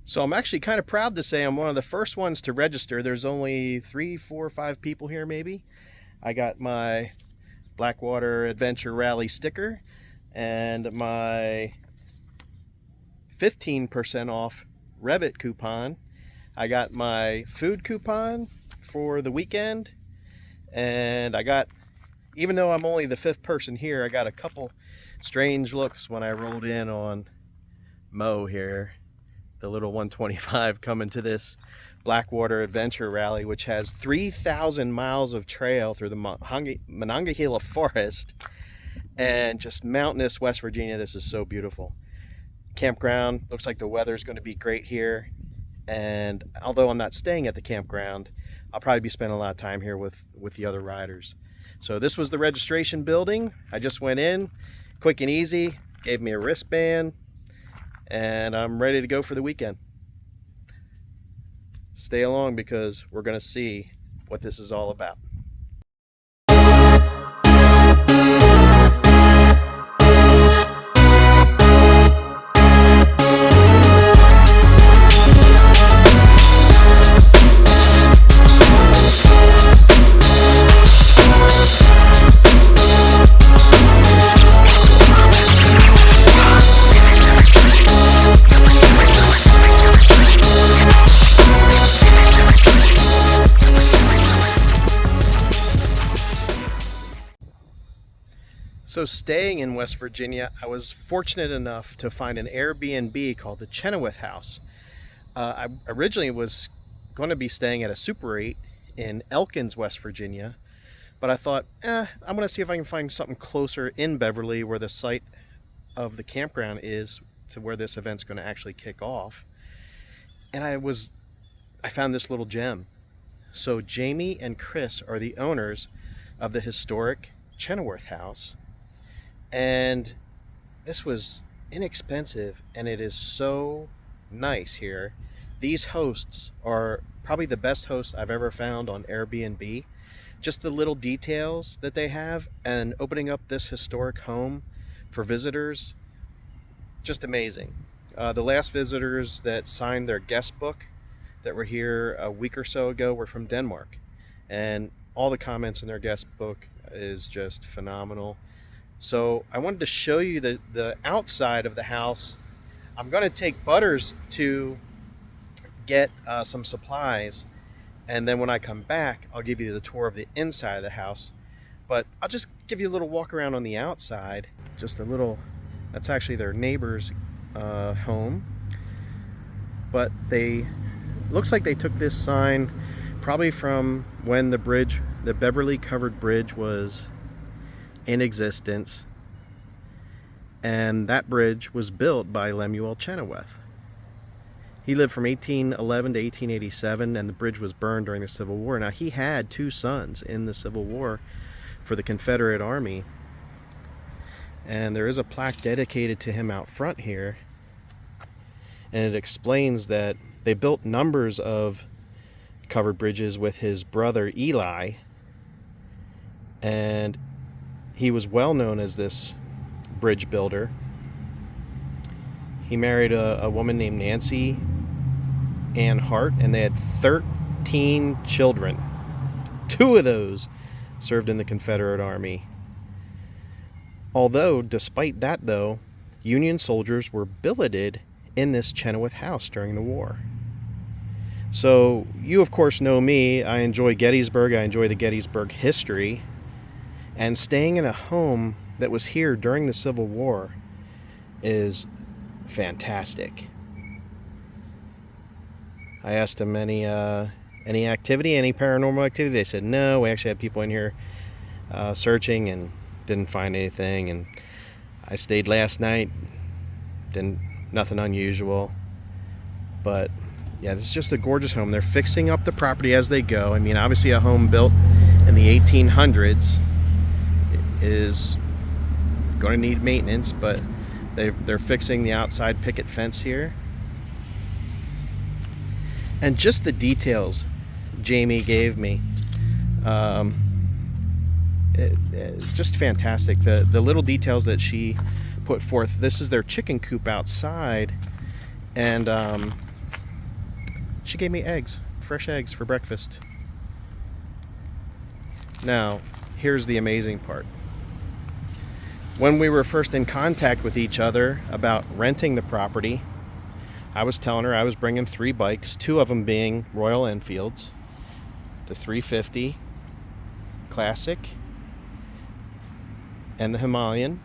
So I'm actually kind of proud to say I'm one of the first ones to register. There's only 3, 4, 5 people here maybe. I got my Blackwater Adventure Rally sticker and my 15% off Revit coupon. I got my food coupon for the weekend, and I got, even though I'm only the 5th person here, I got a couple strange looks when I rolled in on Mo here, the little 125, coming to this Blackwater Adventure Rally, which has 3,000 miles of trail through the Monogahela Forest and just mountainous West Virginia. This is so beautiful. Campground, looks like the weather's going to be great here, and although I'm not staying at the campground, I'll probably be spending a lot of time here with the other riders. So this was the registration building. I just went in, quick and easy, gave me a wristband, and I'm ready to go for the weekend. Stay along because we're going to see what this is all about. So staying in West Virginia, I was fortunate enough to find an Airbnb called the Chenoweth House. I originally was going to be staying at a Super 8 in Elkins, West Virginia, but I thought, I'm going to see if I can find something closer in Beverly where the site of the campground is to where this event's going to actually kick off. And I found this little gem. So Jamie and Chris are the owners of the historic Chenoweth House. And this was inexpensive, and it is so nice here. These hosts are probably the best hosts I've ever found on Airbnb. Just the little details that they have and opening up this historic home for visitors, just amazing. The last visitors that signed their guest book that were here a week or so ago were from Denmark, and all the comments in their guest book is just phenomenal. So I wanted to show you the outside of the house. I'm going to take Butters to get some supplies, and then when I come back, I'll give you the tour of the inside of the house. But I'll just give you a little walk around on the outside. Just a little, that's actually their neighbor's home. But looks like they took this sign probably from when the Beverly covered bridge was in existence, and that bridge was built by Lemuel Chenoweth. He lived from 1811 to 1887, and the bridge was burned during the Civil War. Now, he had 2 sons in the Civil War for the Confederate Army, and there is a plaque dedicated to him out front here, and it explains that they built numbers of covered bridges with his brother Eli, and he was well known as this bridge builder. He married a woman named Nancy Ann Hart, and they had 13 children. 2 of those served in the Confederate Army. Although, despite that though, Union soldiers were billeted in this Chenoweth House during the war. So you of course know me. I enjoy Gettysburg. I enjoy the Gettysburg history. And staying in a home that was here during the Civil War is fantastic. I asked them any activity, any paranormal activity. They said no. We actually had people in here searching and didn't find anything. And I stayed last night. Nothing unusual. But yeah, this is just a gorgeous home. They're fixing up the property as they go. I mean, obviously a home built in the 1800s is going to need maintenance, but they're fixing the outside picket fence here. And just the details Jamie gave me, it's just fantastic. The little details that she put forth. This is their chicken coop outside, and she gave me eggs, fresh eggs for breakfast. Now, here's the amazing part. When we were first in contact with each other about renting the property, I was telling her I was bringing 3 bikes, 2 of them being Royal Enfields, the 350 Classic and the Himalayan,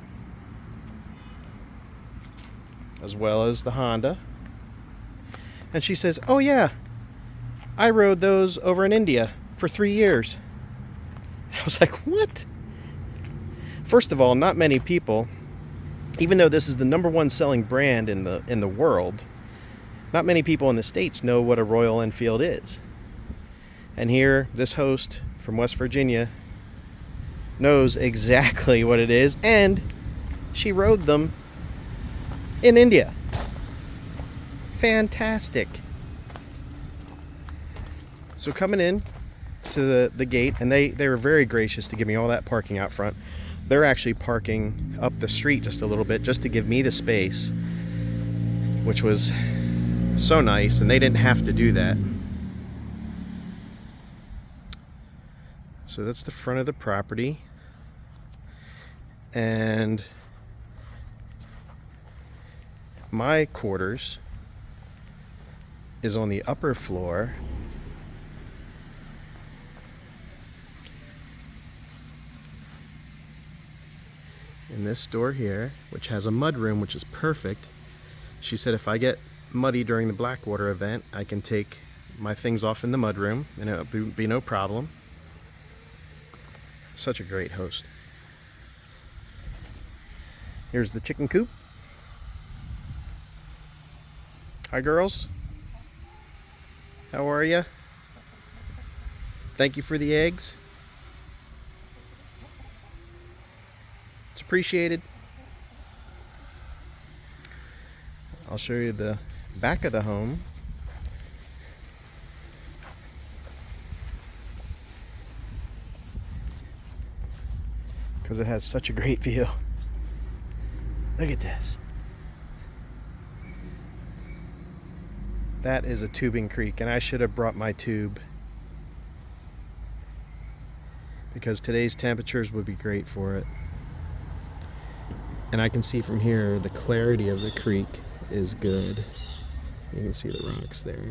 as well as the Honda. And she says, oh yeah, I rode those over in India for 3 years. I was like, what? First of all, not many people, even though this is the #1 selling brand in the world, not many people in the States know what a Royal Enfield is. And here, this host from West Virginia knows exactly what it is, and she rode them in India. Fantastic. So coming in to the gate, and they were very gracious to give me all that parking out front. They're actually parking up the street just a little bit just to give me the space, which was so nice, and they didn't have to do that. So that's the front of the property, and my quarters is on the upper floor. In this door here, which has a mud room, which is perfect. She said if I get muddy during the Blackwater event, I can take my things off in the mud room and it'll be no problem. Such a great host. Here's the chicken coop. Hi girls. How are you? Thank you for the eggs. It's appreciated. I'll show you the back of the home. Because it has such a great view. Look at this. That is a tubing creek, and I should have brought my tube, because today's temperatures would be great for it. And I can see from here the clarity of the creek is good. You can see the rocks there.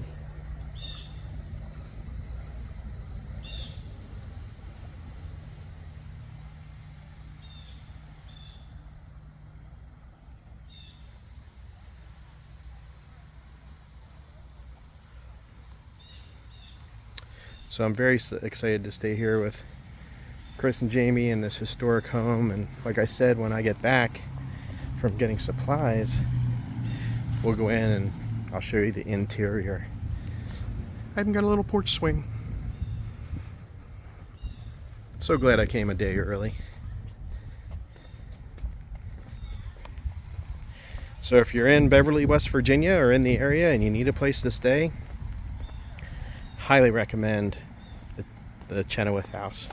So I'm very excited to stay here with Chris and Jamie in this historic home, and like I said, when I get back from getting supplies, we'll go in and I'll show you the interior. I even got a little porch swing. So glad I came a day early. So if you're in Beverly, West Virginia, or in the area and you need a place to stay, highly recommend the Chenoweth House.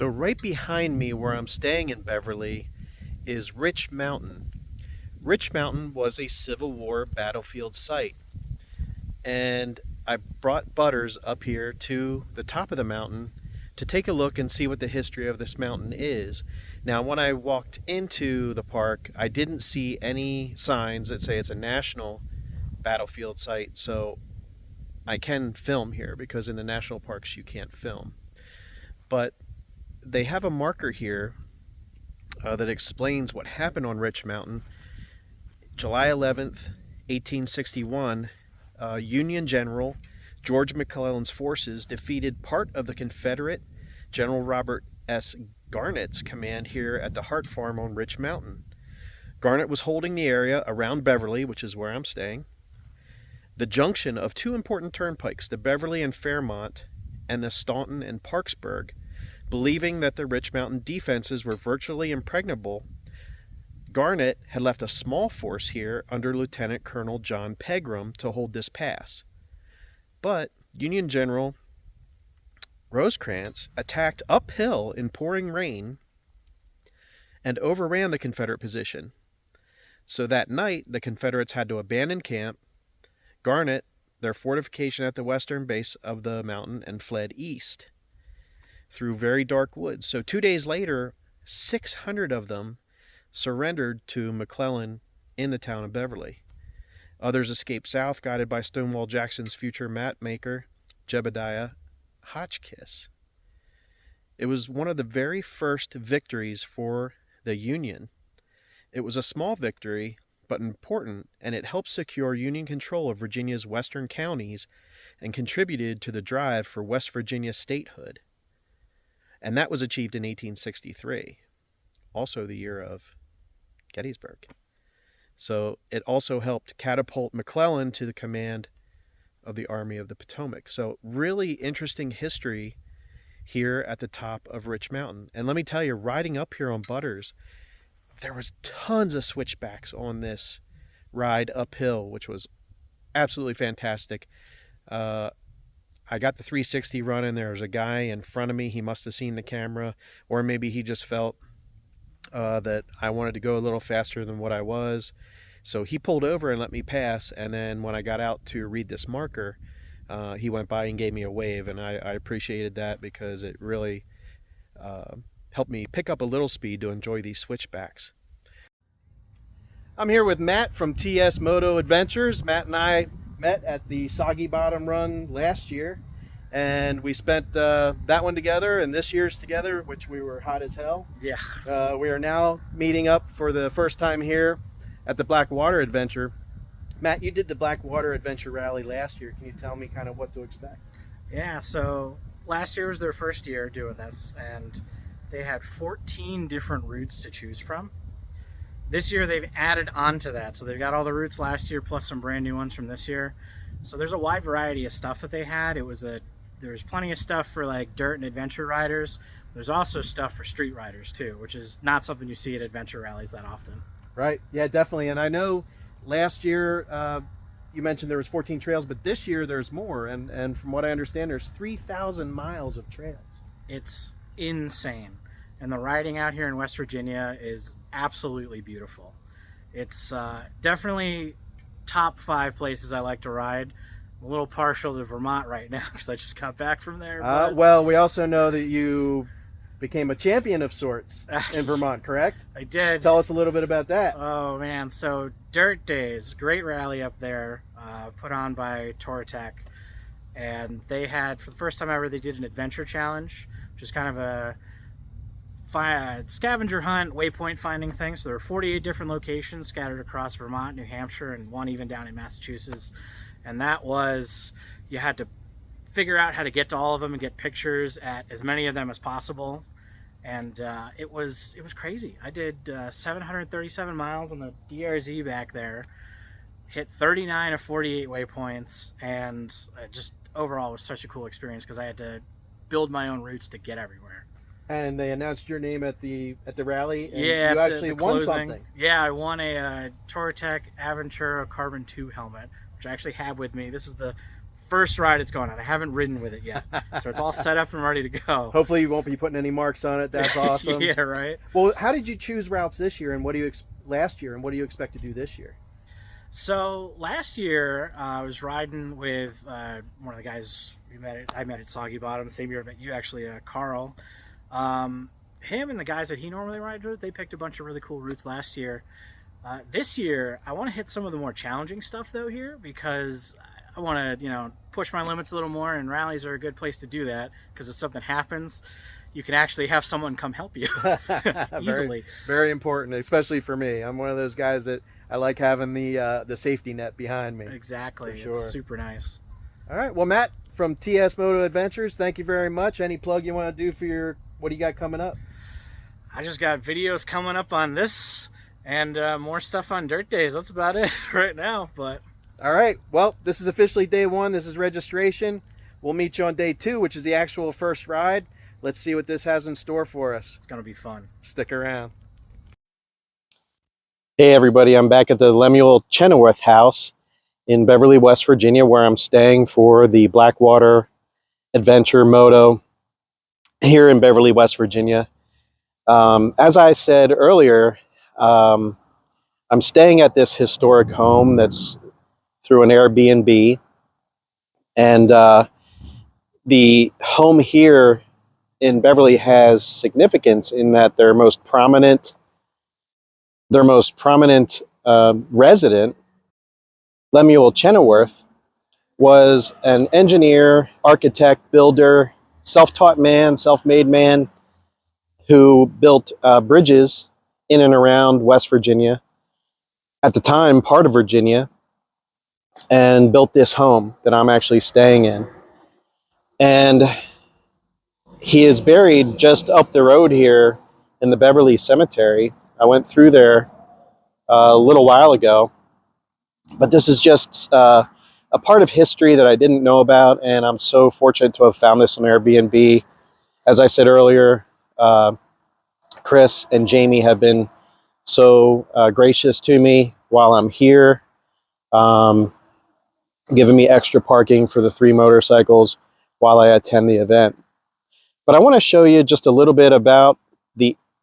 So right behind me where I'm staying in Beverly is Rich Mountain. Rich Mountain was a Civil War battlefield site. And I brought Butters up here to the top of the mountain to take a look and see what the history of this mountain is. Now, when I walked into the park, I didn't see any signs that say it's a national battlefield site, so I can film here because in the national parks you can't film. But they have a marker here that explains what happened on Rich Mountain. July 11th, 1861, Union General George McClellan's forces defeated part of the Confederate General Robert S. Garnett's command here at the Hart Farm on Rich Mountain. Garnett was holding the area around Beverly, which is where I'm staying, the junction of two important turnpikes, the Beverly and Fairmont and the Staunton and Parksburg. Believing that the Rich Mountain defenses were virtually impregnable, Garnett had left a small force here under Lieutenant Colonel John Pegram to hold this pass. But Union General Rosecrans attacked uphill in pouring rain and overran the Confederate position. So that night, the Confederates had to abandon camp, Garnett their fortification at the western base of the mountain, and fled east through very dark woods. So 2 days later, 600 of them surrendered to McClellan in the town of Beverly. Others escaped south, guided by Stonewall Jackson's future map maker, Jebediah Hotchkiss. It was one of the very first victories for the Union. It was a small victory, but important, and it helped secure Union control of Virginia's western counties and contributed to the drive for West Virginia statehood. And that was achieved in 1863, also the year of Gettysburg. So it also helped catapult McClellan to the command of the Army of the Potomac. So really interesting history here at the top of Rich Mountain. And let me tell you, riding up here on Butters, there was tons of switchbacks on this ride uphill, which was absolutely fantastic. I got the 360 running. There was a guy in front of me. He must have seen the camera, or maybe he just felt that I wanted to go a little faster than what I was. So he pulled over and let me pass. And then when I got out to read this marker, he went by and gave me a wave. And I appreciated that because it really helped me pick up a little speed to enjoy these switchbacks. I'm here with Matt from TS Moto Adventures. Matt and I met at the Soggy Bottom Run last year, and we spent that one together and this year's together, which we were hot as hell. Yeah. We are now meeting up for the first time here at the Blackwater Adventure. Matt, you did the Blackwater Adventure Rally last year. Can you tell me kind of what to expect? Yeah, so last year was their first year doing this, and they had 14 different routes to choose from. This year they've added on to that, so they've got all the routes last year plus some brand new ones from this year. So there's a wide variety of stuff that they had. There's plenty of stuff for like dirt and adventure riders. There's also stuff for street riders too, which is not something you see at adventure rallies that often. Right, yeah, definitely. And I know last year you mentioned there was 14 trails, but this year there's more, and from what I understand, there's 3,000 miles of trails. It's insane. And the riding out here in West Virginia is absolutely beautiful. It's definitely top 5 places I like to ride. I'm a little partial to Vermont right now because I just got back from there. Well, we also know that you became a champion of sorts in Vermont, correct? I did. Tell us a little bit about that. Oh man, so Dirt Days, great rally up there, put on by Touratech. And they had, for the first time ever, they did an adventure challenge, which is kind of a scavenger hunt, waypoint finding thing. So there were 48 different locations scattered across Vermont, New Hampshire, and one even down in Massachusetts. And that was, you had to figure out how to get to all of them and get pictures at as many of them as possible. And it was crazy. I did 737 miles on the DRZ back there, hit 39 of 48 waypoints, and just overall was such a cool experience because I had to build my own routes to get everywhere. And they announced your name at the rally, and yeah, you actually won something. Yeah, I won a Touratech Aventura Carbon 2 helmet, which I actually have with me. This is the first ride it's going on. I haven't ridden with it yet, so it's all set up and ready to go. Hopefully you won't be putting any marks on it. That's awesome. Yeah, right. Well, how did you choose routes this year, and what do you last year, and what do you expect to do this year? So last year I was riding with one of the guys I met at Soggy Bottom. Same year I met you, actually, Carl. Him and the guys that he normally rides with, they picked a bunch of really cool routes last year. This year, I want to hit some of the more challenging stuff though here, because I want to, push my limits a little more, and rallies are a good place to do that, because if something happens, you can actually have someone come help you easily. Very, very important, especially for me. I'm one of those guys that I like having the safety net behind me. Exactly. Sure. It's super nice. All right. Well, Matt from TS Moto Adventures, thank you very much. Any plug you want to do for what do you got coming up? I just got videos coming up on this and more stuff on dirt days. That's about it right now. But all right. Well, this is officially day 1. This is registration. We'll meet you on day 2, which is the actual first ride. Let's see what this has in store for us. It's going to be fun. Stick around. Hey everybody, I'm back at the Lemuel Chenoweth House in Beverly, West Virginia, where I'm staying for the Blackwater Adventure Moto here in Beverly, West Virginia. As I said earlier, I'm staying at this historic home that's through an Airbnb, and the home here in Beverly has significance in that their most prominent resident, Lemuel Chenoweth, was an engineer, architect, builder, self-taught man, self-made man who built bridges in and around West Virginia, at the time part of Virginia, and built this home that I'm actually staying in. And he is buried just up the road here in the Beverly Cemetery. I went through there a little while ago, but this is just a part of history that I didn't know about, and I'm so fortunate to have found this on Airbnb. As I said earlier, Chris and Jamie have been so gracious to me while I'm here, giving me extra parking for the 3 motorcycles while I attend the event. But I want to show you just a little bit about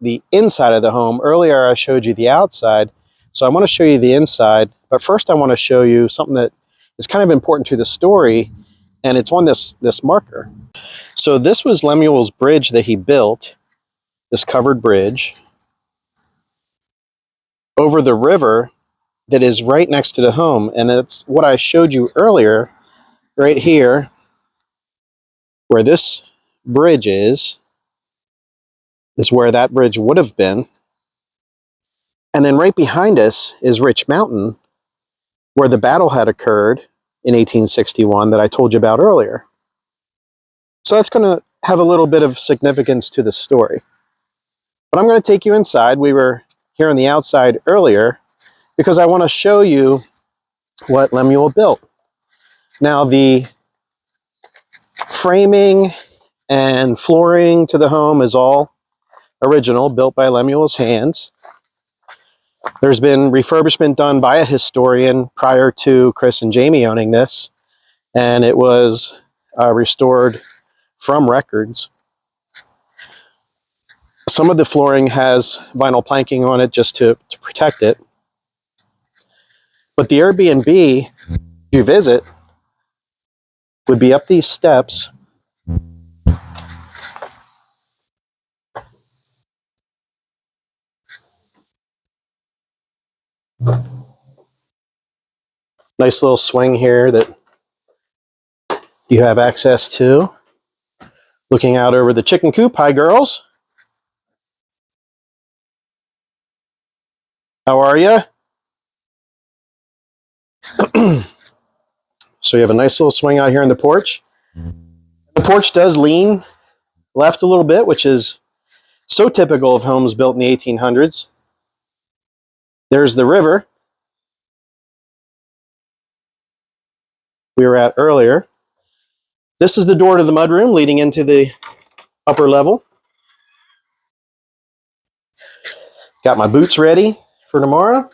the inside of the home. Earlier I showed you the outside, so I want to show you the inside. But first I want to show you something that is kind of important to the story, and it's on this marker. So this was Lemuel's bridge that he built, this covered bridge, over the river that is right next to the home. And it's what I showed you earlier, right here, where this bridge is where that bridge would have been. And then right behind us is Rich Mountain, where the battle had occurred in 1861 that I told you about earlier. So that's going to have a little bit of significance to the story. But I'm going to take you inside. We were here on the outside earlier because I want to show you what Lemuel built. Now, the framing and flooring to the home is all original, built by Lemuel's hands. There's been refurbishment done by a historian prior to Chris and Jamie owning this, and it was restored from records. Some of the flooring has vinyl planking on it just to protect it. But the Airbnb you visit would be up these steps. Nice little swing here that you have access to. Looking out over the chicken coop. Hi, girls. How are you? So you have a nice little swing out here in the porch. The porch does lean left a little bit, which is so typical of homes built in the 1800s. There's the river we were at earlier. This is the door to the mudroom leading into the upper level. Got my boots ready for tomorrow.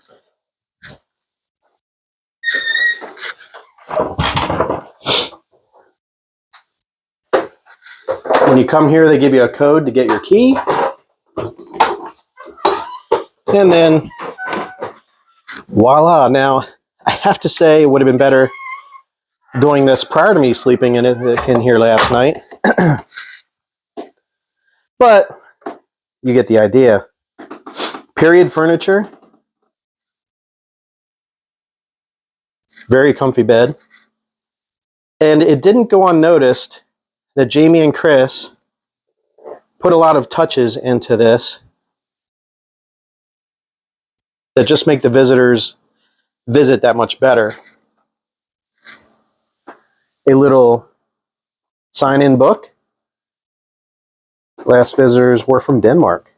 When you come here, they give you a code to get your key. And then, voila. Now, I have to say it would have been better doing this prior to me sleeping in here last night. But you get the idea. Period furniture. Very comfy bed. And it didn't go unnoticed that Jamie and Chris put a lot of touches into this that just make the visitors visit that much better. A little sign-in book. Last visitors were from Denmark.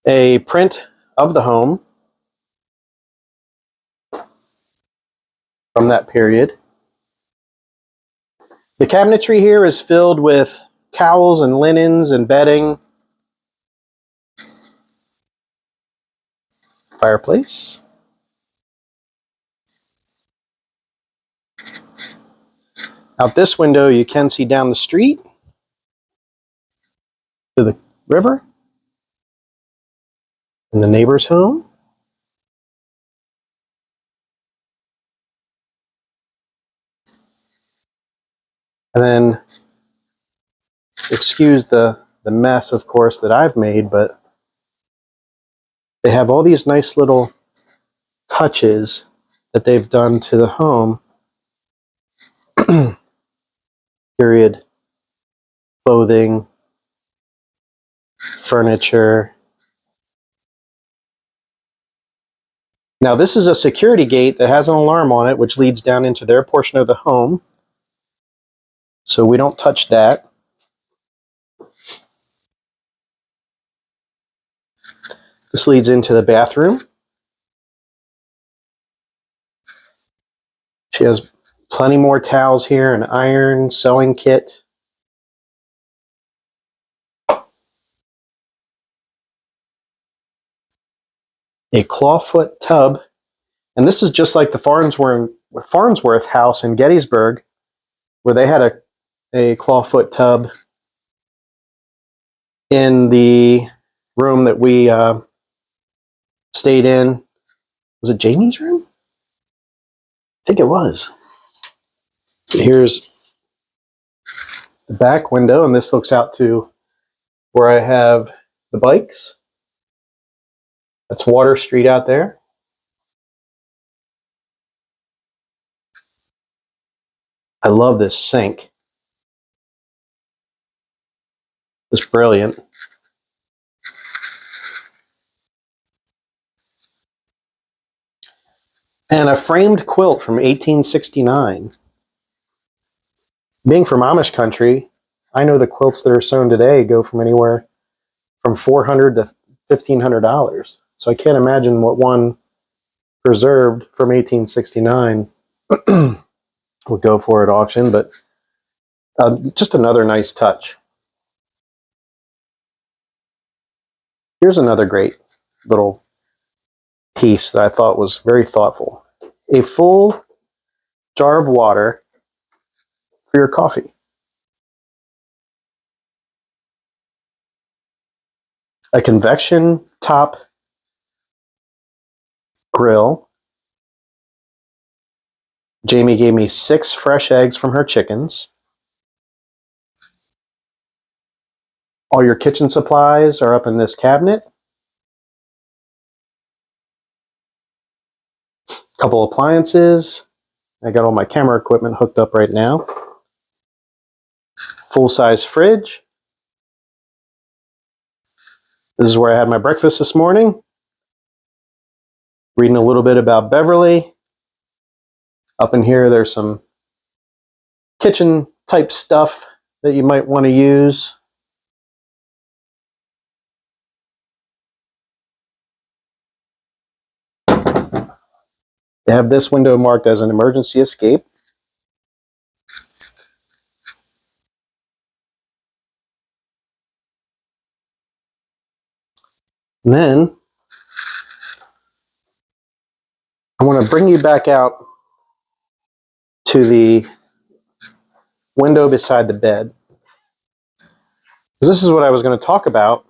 A print of the home from that period. The cabinetry here is filled with towels and linens and bedding. Fireplace. Out this window, you can see down the street to the river and the neighbor's home. And then, excuse the mess, of course, that I've made, but they have all these nice little touches that they've done to the home. Period. Clothing, furniture. Now, this is a security gate that has an alarm on it, which leads down into their portion of the home. So we don't touch that. This leads into the bathroom. She has plenty more towels here, an iron, sewing kit. A clawfoot tub. And this is just like the Farnsworth house in Gettysburg, where they had a clawfoot tub in the room that we stayed in. Was it Jamie's room? I think it was. Here's the back window, and this looks out to where I have the bikes. That's Water Street out there. I love this sink. It's brilliant. And a framed quilt from 1869. Being from Amish country, I know the quilts that are sewn today go from anywhere from $400 to $1,500. So I can't imagine what one preserved from 1869 would go for at auction, but just another nice touch. Here's another great little piece that I thought was very thoughtful. A full jar of water for your coffee. A convection top grill. Jamie gave me 6 fresh eggs from her chickens. All your kitchen supplies are up in this cabinet. Couple appliances. I got all my camera equipment hooked up right now. Full-size fridge. This is where I had my breakfast this morning. Reading a little bit about Beverly. Up in here, there's some kitchen type stuff that you might want to use. They have this window marked as an emergency escape. And then I want to bring you back out to the window beside the bed. This is what I was going to talk about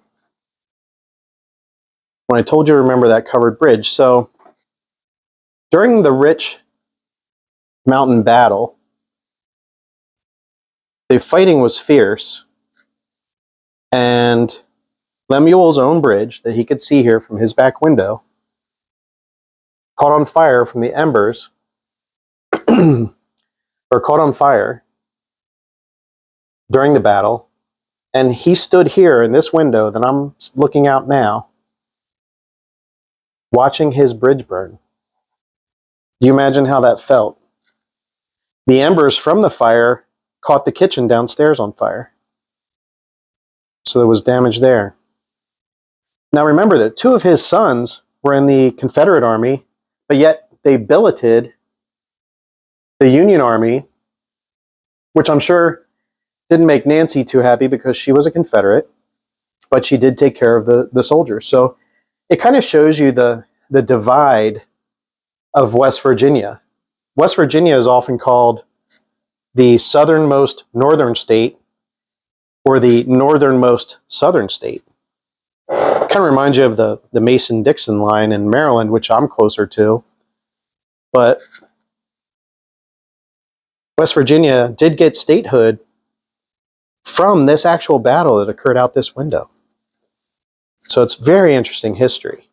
when I told you to remember that covered bridge. So during the Rich Mountain battle, the fighting was fierce, and Lemuel's own bridge that he could see here from his back window caught on fire from the embers, or caught on fire during the battle, and he stood here in this window that I'm looking out now, watching his bridge burn. Do you imagine how that felt? The embers from the fire caught the kitchen downstairs on fire, so there was damage there. Now remember that 2 of his sons were in the Confederate Army, but yet they billeted the Union Army, which I'm sure didn't make Nancy too happy because she was a Confederate, but she did take care of the soldiers. So it kind of shows you the divide of West Virginia. West Virginia is often called the southernmost northern state or the northernmost southern state. Kind of reminds you of the Mason-Dixon line in Maryland, which I'm closer to. But West Virginia did get statehood from this actual battle that occurred out this window. So it's very interesting history.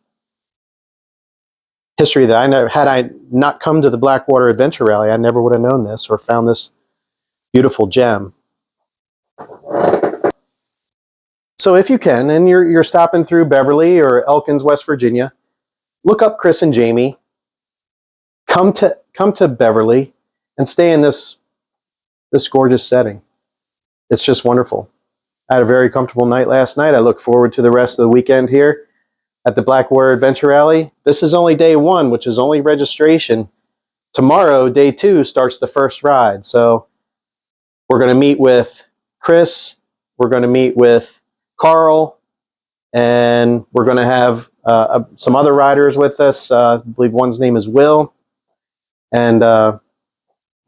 History that I never, had I not come to the Blackwater Adventure Rally, I never would have known this or found this beautiful gem. So if you can, and you're stopping through Beverly or Elkins, West Virginia, look up Chris and Jamie. Come to Beverly and stay in this gorgeous setting. It's just wonderful. I had a very comfortable night last night. I look forward to the rest of the weekend here at the Blackwater Adventure Rally. This is only day 1, which is only registration. Tomorrow, day 2, starts the first ride. So we're going to meet with Chris. We're going to meet with Carl. And we're going to have some other riders with us. I believe one's name is Will. And we're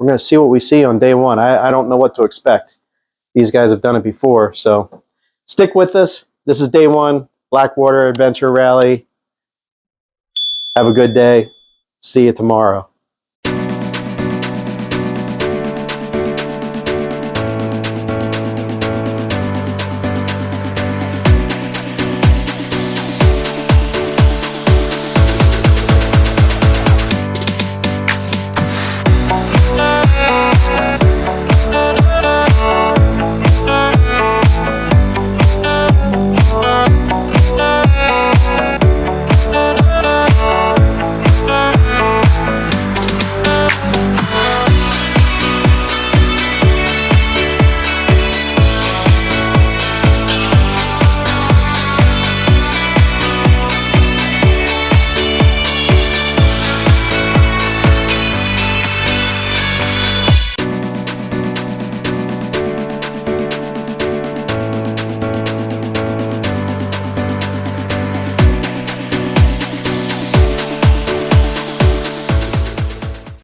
going to see what we see on day 1. I don't know what to expect. These guys have done it before. So stick with us. This is day 1, Blackwater Adventure Rally. Have a good day. See you tomorrow.